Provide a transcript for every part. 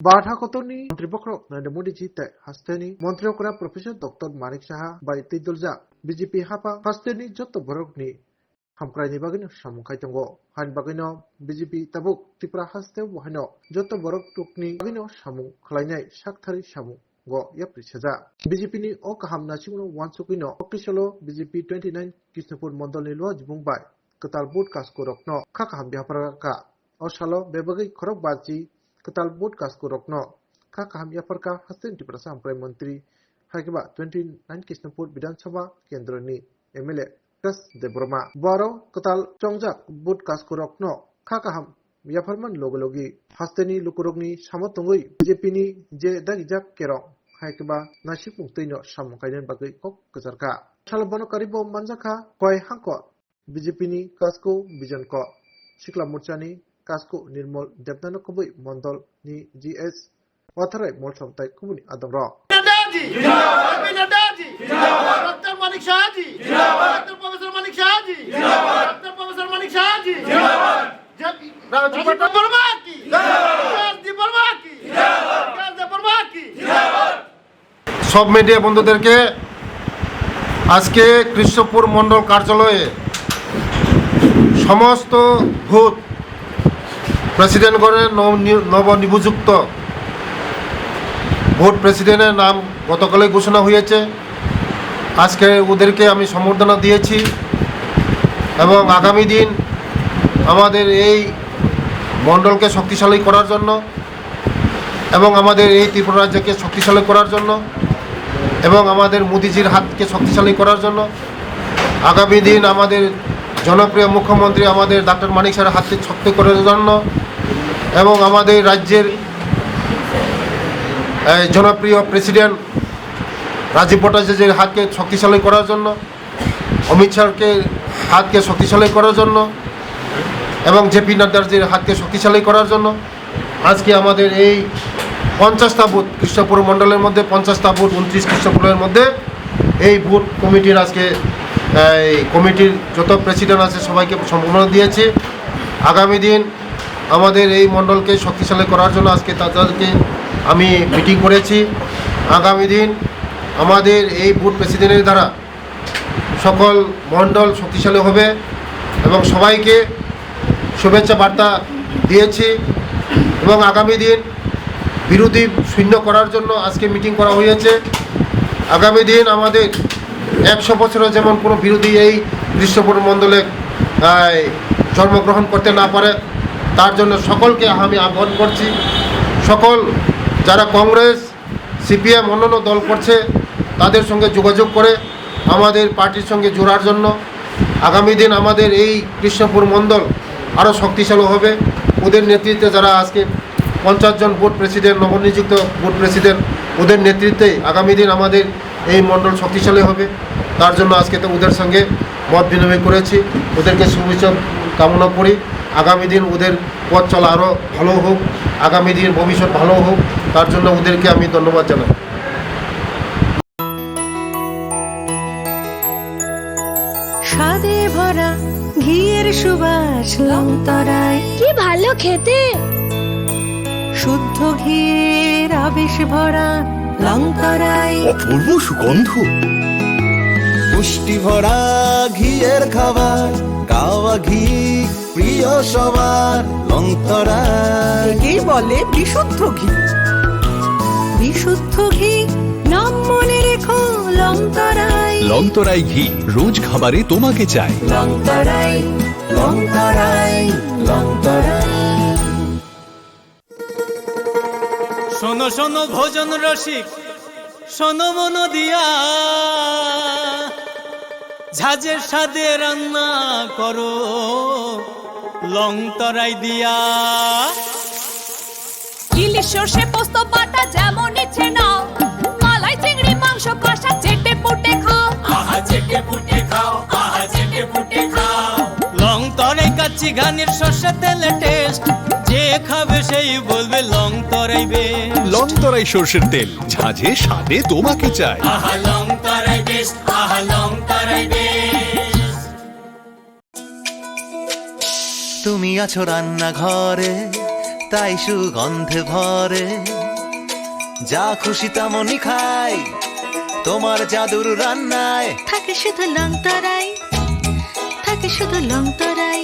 बारहाकतनी मंत्रिपक्ष नरेंद्र मोदी जी ते हस्तेनी मंत्रियों प्रोफेसर डॉक्टर मानिक साहा बाई तिदुलजा बीजेपी हापा हस्तेनी जत बरकनी हामक्रायनि बागैनो सामुखाय दंगो हाइन बागैनो बीजेपी ताबुक त्रिपुरा हस्ते वहायनो जत बरक टुकनी बागैनो सामु खलायनाय साकथारि सामु गो याप्रि सेजा बीजेपी नि ओ काहाम नासिमुनो वानसुकिनो अक्टिसलो बीजेपी 29 कृष्णपुर मंडलनि लो जिबुंबाय कताल बुट कासको रखनो खाकाहाम बिहाफरका असालो बेबागै खरक बाजी कताल बोट कास्को रखनो खाकाहाम याफरका हस्तेन त्रिपुरा सामक्राय मंत्री हाइकबा 29 कृष्णपुर विधानसभा केंद्र नि एमएलए कस देबरमा बारो कताल चौंजाक बोट कास्को रखनो खाकाहाम याफरमान लोगोलोगी हस्तेनी लुकुरगनी सामतंगै बीजेपी नि जे दागिजाक केरं हाइकबा नासि पुंतैनो सामखायन बागै कक गजारका सालबनो कारिबो मानजाखा कय हांको बीजेपी नि कास्को बिजनको सिक्ला मोर्चानि कास्को निर्मल देवनानो कबुई मंडल नि जीएस वाथराय मोलसमताय कुबुनि आदमरो नड्डाजी जिंदाबाद नड्डाजी जिंदाबाद डॉक्टर मानिक शाह जी जिंदाबाद डॉक्टर प्रोफेसर मानिक शाह जी जिंदाबाद डॉक्टर प्रोफेसर मानिक शाह जी जिंदाबाद जब राजपथ बर्मा की जिंदाबाद दी बर्मा की जिंदाबाद दी बर्मा की जिंदाबाद सब मीडिया बंधुদেরকে আজকে কৃষ্ণপুর মণ্ডল কার্যালয়ে সমস্ত ভূত প্রেসিডেন্টগণের নবনিযুক্ত ভোট প্রেসিডেন্টের নাম গতকালে ঘোষণা হয়েছে। আজকে ওদেরকে আমি সম্বর্ধনা দিয়েছি এবং আগামী দিন আমাদের এই মণ্ডলকে শক্তিশালী করার জন্য এবং আমাদের এই ত্রিপুরা রাজ্যকে শক্তিশালী করার জন্য এবং আমাদের মোদিজির হাতকে শক্তিশালী করার জন্য আগামী দিন আমাদের জনপ্রিয় মুখ্যমন্ত্রী আমাদের ডক্টর মানিক সাহের হাতকে শক্তি করার জন্য এবং আমাদের রাজ্যের জনপ্রিয় প্রেসিডেন্ট রাজীব ভট্টাচার্যের হাতকে শক্তিশালী করার জন্য অমিত শাহকে হাতকে শক্তিশালী করার জন্য এবং জেপি নাড্ডার হাতকে শক্তিশালী করার জন্য আজকে আমাদের এই 50টা বুথ কৃষ্ণপুর মণ্ডলের মধ্যে 50টা বুথ 29 কৃষ্ণপুরের মধ্যে এই বুথ কমিটির আজকে এই কমিটির যত প্রেসিডেন্ট আছে সবাইকে সম্বোধনা দিয়েছি। আগামী দিন আমাদের এই মণ্ডলকে শক্তিশালী করার জন্য আজকে তাদেরকে আমি মিটিং করেছি। আগামী দিন আমাদের এই বুথ প্রেসিডেন্টের দ্বারা সকল মণ্ডল শক্তিশালী হবে এবং সবাইকে শুভেচ্ছা বার্তা দিয়েছি এবং আগামী দিন বিরোধী শূন্য করার জন্য আজকে মিটিং করা হয়েছে। আগামী দিন আমাদের 100 বছরের যেমন কোনো বিরোধী এই কৃষ্ণপুর মণ্ডলে জন্মগ্রহণ করতে না পারে তার জন্য সকলকে আমি আহ্বান করছি। সকল যারা কংগ্রেস সিপিএম অন্যান্য দল করছে তাদের সঙ্গে যোগাযোগ করে আমাদের পার্টির সঙ্গে জোড়ার জন্য আগামী দিন আমাদের এই কৃষ্ণপুর মণ্ডল আরও শক্তিশালী হবে। ওদের নেতৃত্বে যারা আজকে 50 জন বুথ প্রেসিডেন্ট নবনিযুক্ত বুথ প্রেসিডেন্ট ওদের নেতৃত্বে আগামী দিন আমাদের এই মণ্ডল শক্তিশালী হবে। তার জন্য আজকে তো ওদের সঙ্গে মত বিনিময় করেছি, ওদেরকে শুভেচ্ছা কামনা করি। আগামী দিন ওদের পথ চলা আরও ভালো হোক, আগামী দিন ভবিষ্যৎ ভালো হোক, তার জন্য ওদেরকে আমি ধন্যবাদ জানাই। স্বাদে ভরা ঘিয়ের সুবাস লংতরায় কি ভালো খেতে, শুদ্ধ ঘিয়ের আবেশ ভরা লংতরায় অপূর্ব সুগন্ধ, পুষ্টি ভরা ঘিয়ের খাবার, গাওয়া ঘি প্রিয় সবার লংতরায়। একেই বলে বিশুদ্ধ ঘি। বিশুদ্ধ ঘি নাম মনে রেখো লংতরায়। লংতরাই ঘি রোজ খাবারে তোমাকে চাই। লংতরায় লংতরায় লংতরায়। শোনো শোনো ভোজন রসিক, শোনো মন দিয়া, ঝাঁঝের স্বাদে রান্না করো লংতরাই দিয়া। ইলিশ সর্ষে পোস্ত বাটা যেমন ইচ্ছে নাও, মালাই চিংড়ি মাংস কষা চেটে পুটে খাও। আহা চেটে পুটে খাও, আহা চেটে পুটে খাও। লংতরাই কাচ্চি ঘানির সর্ষে তেলে টেস্ট, যে খাবে সেই বলবে লংতরাই বেশ। লংতরাই সর্ষের তেল, ঝাঁঝে স্বাদে তোমাকে চাই। আহা লংতরাই বেশ, আহা লংতরাই বেশ। তুমি আছো রান্নাঘরে, তাই সুগন্ধে ভরে, যা খুশি তেমনই খাই তোমার জাদুর রান্নায়। থাকে শুধু লং তরাই, থাকে শুধু লং তরাই।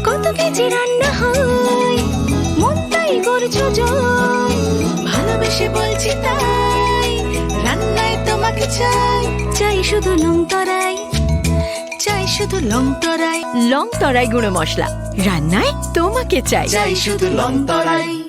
কত কেজি রান্না হয়, মনটাই করছো জয়। ভালোবেসে বলছি তাই, রান্নায় তোমাকে চাই, চাই শুধু লং তরাই, চাই শুধু লং তরাই। লং তরাই গুঁড়ো মশলা, রান্নায় তোমাকে চাই, চাই শুধু লং তরাই।